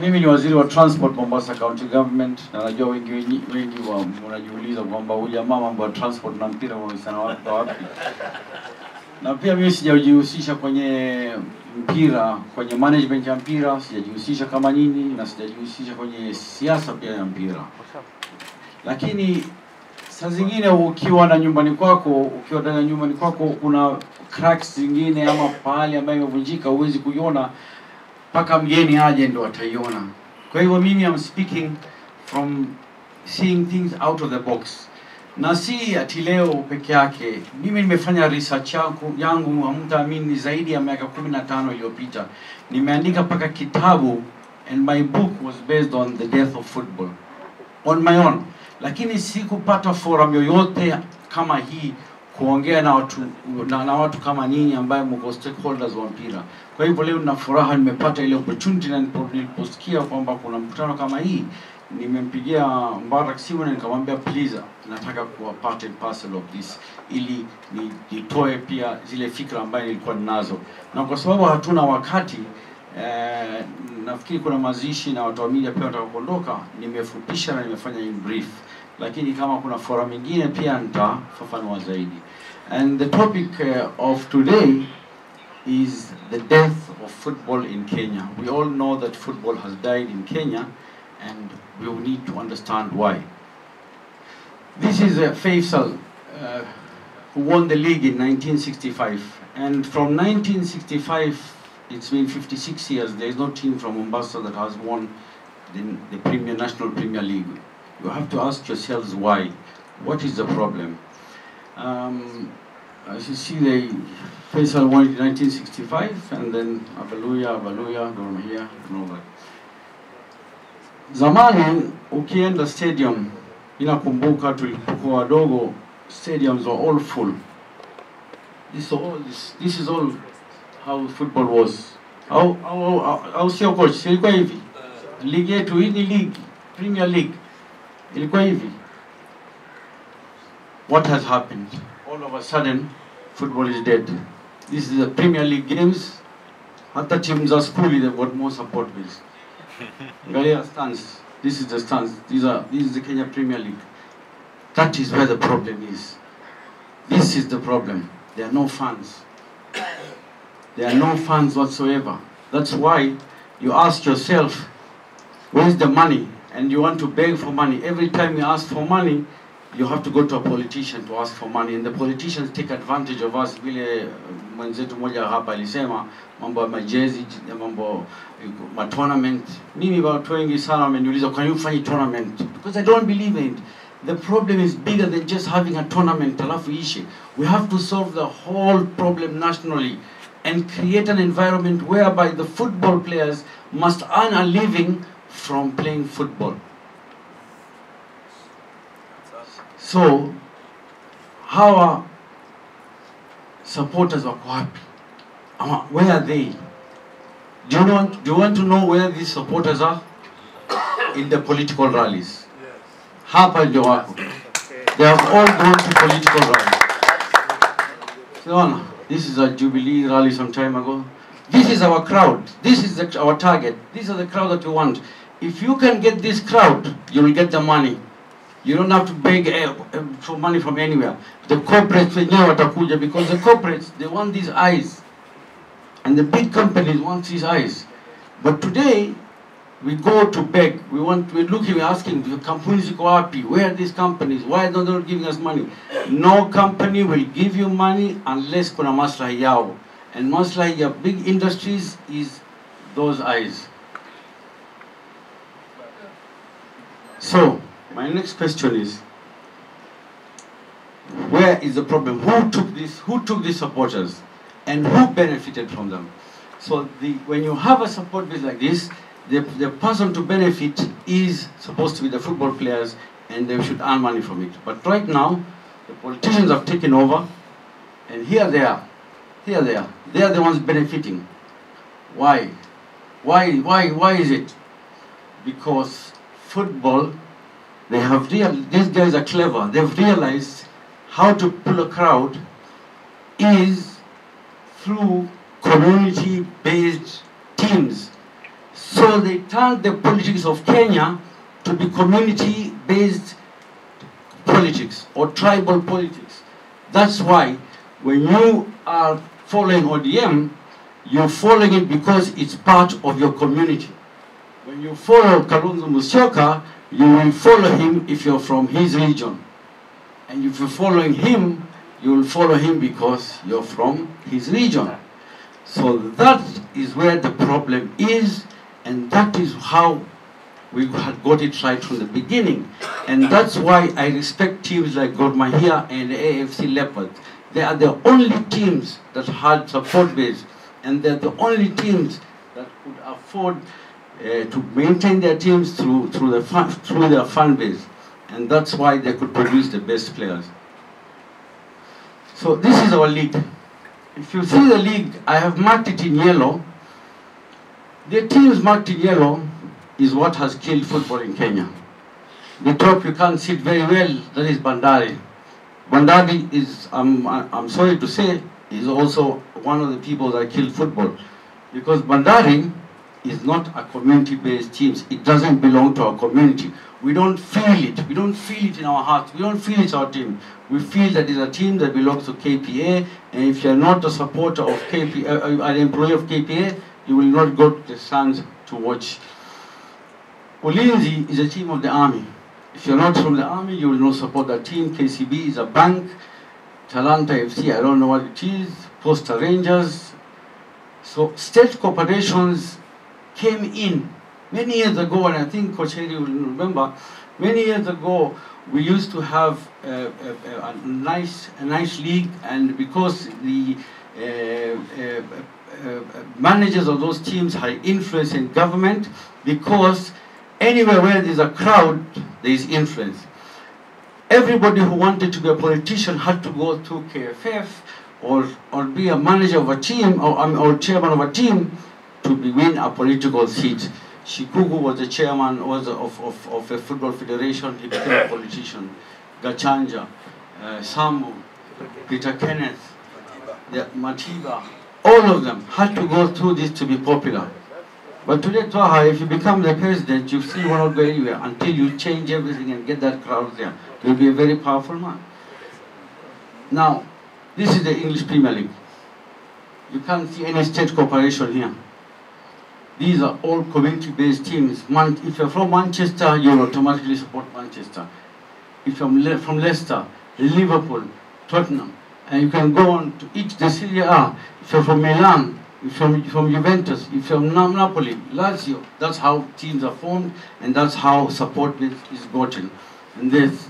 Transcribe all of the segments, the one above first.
Mimi ni waziri wa transport Mombasa County Government, na najua wengi wanajiuliza kwamba huyu jamaa mambo ya transport na mpira wanahusiana wapi. Na pia mimi sijajihusisha kwenye mpira, kwenye management ya mpira, sijajihusisha kama nyinyi, na sijajihusisha kwenye siasa pia ya mpira. Lakini saa zingine ukiwa na nyumbani kwako, kuna cracks zingine ama pahali ambayo imevunjika huwezi kuiona mpaka mgeni aje ndo ataiona. Kwa hivyo mimi am speaking from seeing things out of the box. Na si ati leo peke yake. Mimi nimefanya research yangu hamtaamini zaidi ya miaka 15 iliyopita. Nimeandika mpaka kitabu, and my book was based on the death of football on my own. Lakini sikupata forum yoyote kama hii kuongea na watu kama nyinyi ambaye mko stakeholders wa mpira. Kwa hivyo leo nina furaha nimepata ile opportunity, na niliposikia kwamba kuna mkutano kama hii, nimempigia Mbarak simu na nikamwambia please, nataka kuwa part and parcel of this, ili nitoe pia zile fikra ambaye nilikuwa ninazo. Na kwa sababu hatuna wakati, nafikiri kuna mazishi na watu wa media pia watakapoondoka, nimefupisha na nimefanya in brief. Lakini kama kuna forum nyingine pia nitafafanua zaidi. And the topic of today is the death of football in Kenya. We all know that football has died in Kenya, and we will need to understand why. This is Faisal, who won the league in 1965. And from 1965, it's been 56 years, there is no team from Mombasa that has won the National Premier League. You have to ask yourselves why. What is the problem? As you see, Faisal won in 1965, and then Abaluya, Dormahia, and all that. Zamani, ukienda stadium, inakumbuka tulipokuwa wadogo, stadiums were all full. This is all how football was. How sio coach, silikuwa hivi. Ligi yetu hii ni league, Premier League. Ilikuwa hivi. What has happened? All of a sudden, football is dead. This is the Premier League games. Hata teams za school, they've got more support base. Galia stands. This is the stands. This is the Kenya Premier League. That is where the problem is. This is the problem. There are no fans. There are no fans whatsoever. That's why you ask yourself, where's the money? And you want to beg for money. Every time you ask for money, you have to go to a politician to ask for money, and the politicians take advantage of us. Vile mwenzetu mmoja hapa alisema mambo ya majezi, mambo ma tournament. Mimi watu wengi sana wameniuliza can you find tournament, because I don't believe in it. The problem is bigger than just having a tournament alafu ishe. We have to solve the whole problem nationally and create an environment whereby the football players must earn a living from playing football. So, our supporters wako wapi? Where are they? Do you want to know where these supporters are? In the political rallies. Hapa ndio wako. They have all gone to political rallies. So, this is a Jubilee rally some time ago. This is our crowd. This is our target. These are the crowd that we want. If you can get this crowd, you will get the money. You don't have to beg for money from anywhere. The corporates wenyewe watakuja, because the corporates, they want these eyes. And the big companies want these eyes. But today, we go to beg. We're looking, we're asking, the companies ziko wapi? Where are these companies? Why are they not giving us money? No company will give you money unless kuna maslahi yao. And maslahi ya big industries is those eyes. So, my next question is, where is the problem? Who took these supporters, and who benefited from them? So when you have a support base like this, the person to benefit is supposed to be the football players, and they should earn money from it. But right now, the politicians have taken over, and here they are. They are the ones benefiting. Why? Why is it? Because football, these guys are clever. They've realized how to pull a crowd is through community-based teams. So they turned the politics of Kenya to be community-based politics or tribal politics. That's why when you are following ODM, you're following it because it's part of your community. When you follow Kalonzo Musyoka, you will follow him if you're from his region. And if you're following him, you will follow him because you're from his region. So that is where the problem is, and that is how we had got it right from the beginning. And that's why I respect teams like Gor Mahia and AFC Leopards. They are the only teams that had support base, and they're the only teams that could afford to maintain their teams through their fan base. And that's why they could produce the best players. So this is our league. If you see the league, I have marked it in yellow. The teams marked in yellow is what has killed football in Kenya. The top you can't see it very well, that is Bandari. Bandari is, I'm sorry to say, is also one of the people that killed football. Because Bandari is not a community-based team. It doesn't belong to our community. We don't feel it. We don't feel it in our hearts. We don't feel it's our team. We feel that it's a team that belongs to KPA, and if you're not a supporter of KPA, an employee of KPA, you will not go to the stands to watch. Ulinzi is a team of the army. If you're not from the army, you will not support that team. KCB is a bank. Talanta FC, I don't know what it is. Posta Rangers. So state corporations came in many years ago, and I think Coach Heri will remember, many years ago, we used to have a nice league, and because the managers of those teams had influence in government, because anywhere where there's a crowd, there is influence. Everybody who wanted to be a politician had to go to KFF or be a manager of a team or chairman of a team to win a political seat. Shikugu was the chairman of a football federation. He became a politician. Gachanja, Samu, Peter Kenneth, Matiba, all of them had to go through this to be popular. But today, Twaha, if you become the president, you still will not go anywhere until you change everything and get that crowd there. You'll be a very powerful man. Now, this is the English Premier League. You can't see any state corporation here. These are all community-based teams. If you're from Manchester, you'll automatically support Manchester. If you're from Leicester, Liverpool, Tottenham, and you can go on to each the Serie A. If you're from Milan, if you're from Juventus, if you're from Napoli, Lazio, that's how teams are formed, and that's how support is gotten. And this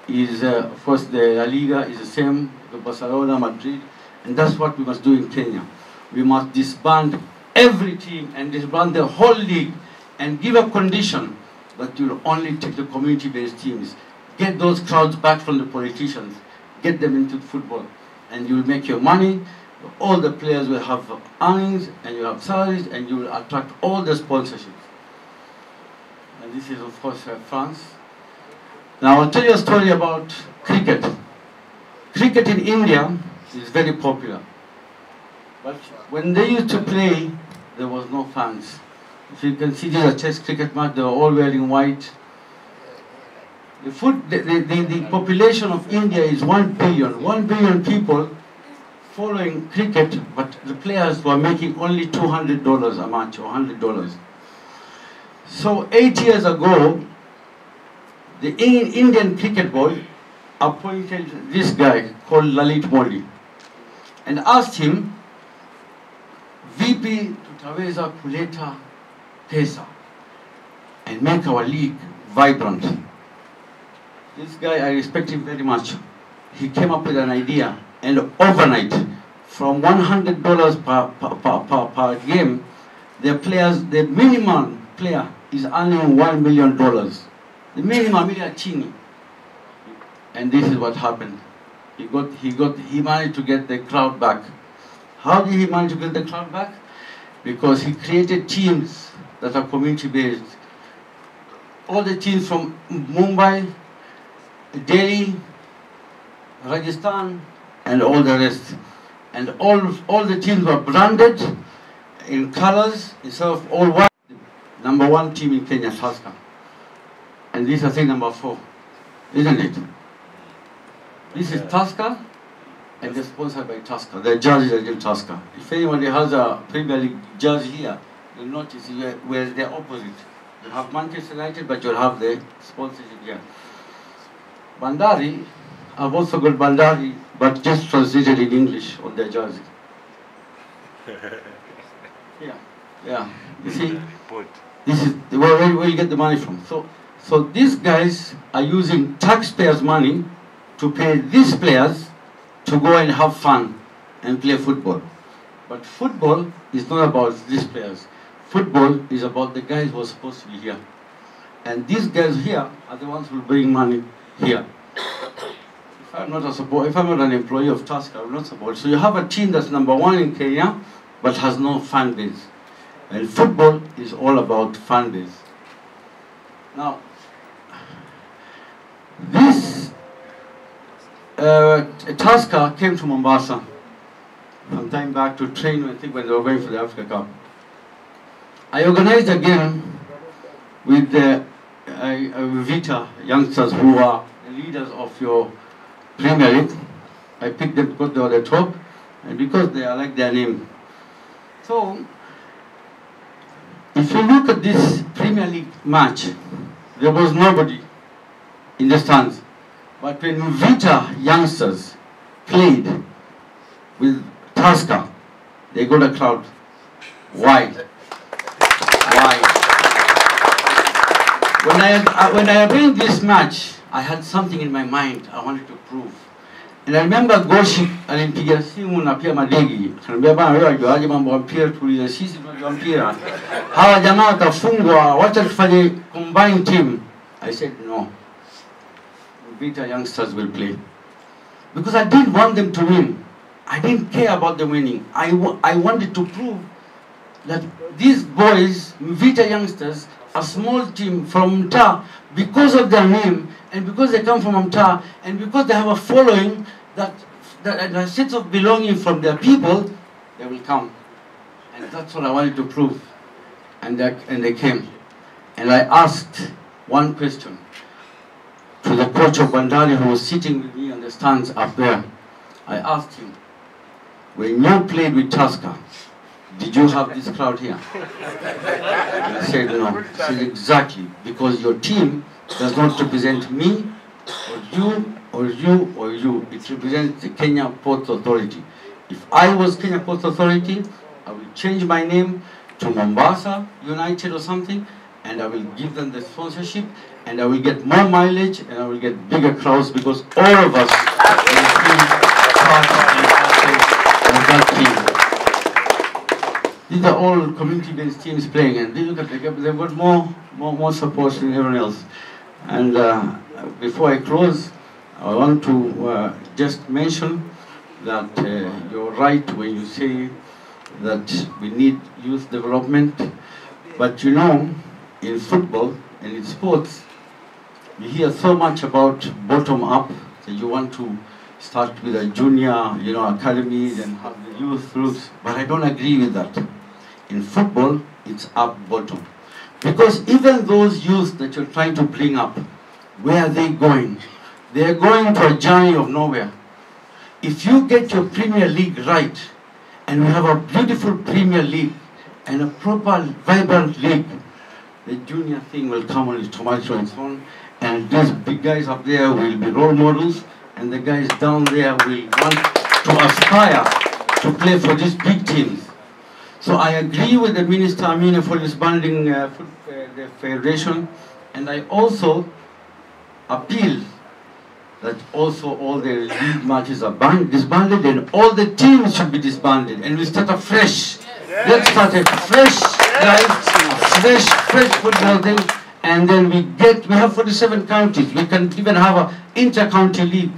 is, of course, the La Liga is the same, the Barcelona, Madrid, and that's what we must do in Kenya. We must disband every team and disband the whole league and give a condition that you'll only take the community-based teams. Get those crowds back from the politicians, get them into football, and you'll make your money. All the players will have earnings, and you have salaries, and you will attract all the sponsorships. And this is, of course, France. Now, I'll tell you a story about cricket. Cricket in India is very popular. But when they used to play, there was no fans. If you can see this a Test cricket match, they were all wearing white. The population of India is 1 billion. 1 billion people following cricket, but the players were making only $200 a match or $100. So 8 years ago, the Indian cricket board appointed this guy called Lalit Modi and asked him, VP tutaweza kuleta pesa and make our league vibrant. This guy, I respect him very much. He came up with an idea, and overnight, from $100 per game, the minimum player is earning $1 million. The minimum million chini. And this is what happened. He managed to get the crowd back. How did he manage to get the crowd back? Because he created teams that are community-based. All the teams from Mumbai, Delhi, Rajasthan, and all the rest. And all the teams were branded in colors instead of all white. number 1 team in Kenya, Tusker. And this is, I think, number 4, isn't it? This is Tusker, and they're sponsored by Tusker. Their jerseys are in Tusker. If anybody has a Premier League jersey here, you'll notice where they're opposite. You have Manchester United, but you'll have the sponsorship here. Bandari, I've also got Bandari, but just translated in English on their jersey. Yeah. You see, this is where you get the money from. So these guys are using taxpayers' money to pay these players to go and have fun and play football. But football is not about these players. Football is about the guys who are supposed to be here. And these guys here are the ones who will bring money here. If I'm not an employee of Tusker, I will not support. So you have a team that's number 1 in Kenya, but has no fan base. And football is all about fan base. Now, this Tusker came to Mombasa some time back to train, I think, when they were going for the Africa Cup. I organized a game with the Vita youngsters who are the leaders of your Premier League. I picked them because they were the top and because they are like their name. So, if you look at this Premier League match, there was nobody in the stands. But when Vita youngsters played with Tusker, they got a crowd. Why? When I arranged this match, I had something in my mind I wanted to prove. And I remember Goshi alimpigia simu na pia Madegi. Anambia bana wewe wajuaje mambo ya mpira, tuulize sisi tunajua mpira. Hawa jamaa watafungwa, wacha tufanye combined team. I said no. Vita youngsters will play. Because I didn't want them to win. I didn't care about them winning. I wanted to prove that these boys, Vita youngsters, a small team from Mtaa, because of their name, and because they come from Mtaa, and because they have a following, that a sense of belonging from their people, they will come. And that's what I wanted to prove. And they came. And I asked one question to the coach of Bandari, who was sitting with me on the stands up there. I asked him, when you played with Tusker, did you have this crowd here? And he said no. He said exactly, because your team does not represent me, or you, or you, or you. It represents the Kenya Ports Authority. If I was Kenya Ports Authority, I will change my name to Mombasa United or something, and I will give them the sponsorship, and I will get more mileage, and I will get bigger crowds, because all of us will be part of that team. These are all community-based teams playing, and they look at they've got more support than everyone else. And before I close, I want to just mention that you're right when you say that we need youth development. But you know, in football and in sports, we hear so much about bottom up. So you want to start with a junior, academies and have the youth groups. But I don't agree with that. In football, it's up bottom. Because even those youth that you're trying to bring up, where are they going? They're going to a journey of nowhere. If you get your Premier League right, and we have a beautiful Premier League, and a proper, vibrant league, the junior thing will come on its own, and these big guys up there will be role models, and the guys down there will want to aspire to play for these big teams. So I agree with the Minister Amina for disbanding the federation, and I also appeal that also all the league matches are disbanded, and all the teams should be disbanded, and we start afresh. Let's start a fresh life, fresh football thing, and then we have 47 counties. We can even have an inter-county league,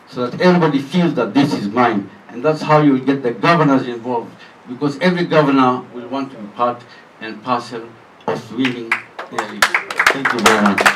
so that everybody feels that this is mine, and that's how you will get the governors involved. Because every governor will want to be part and parcel of winning the league. Thank you very much.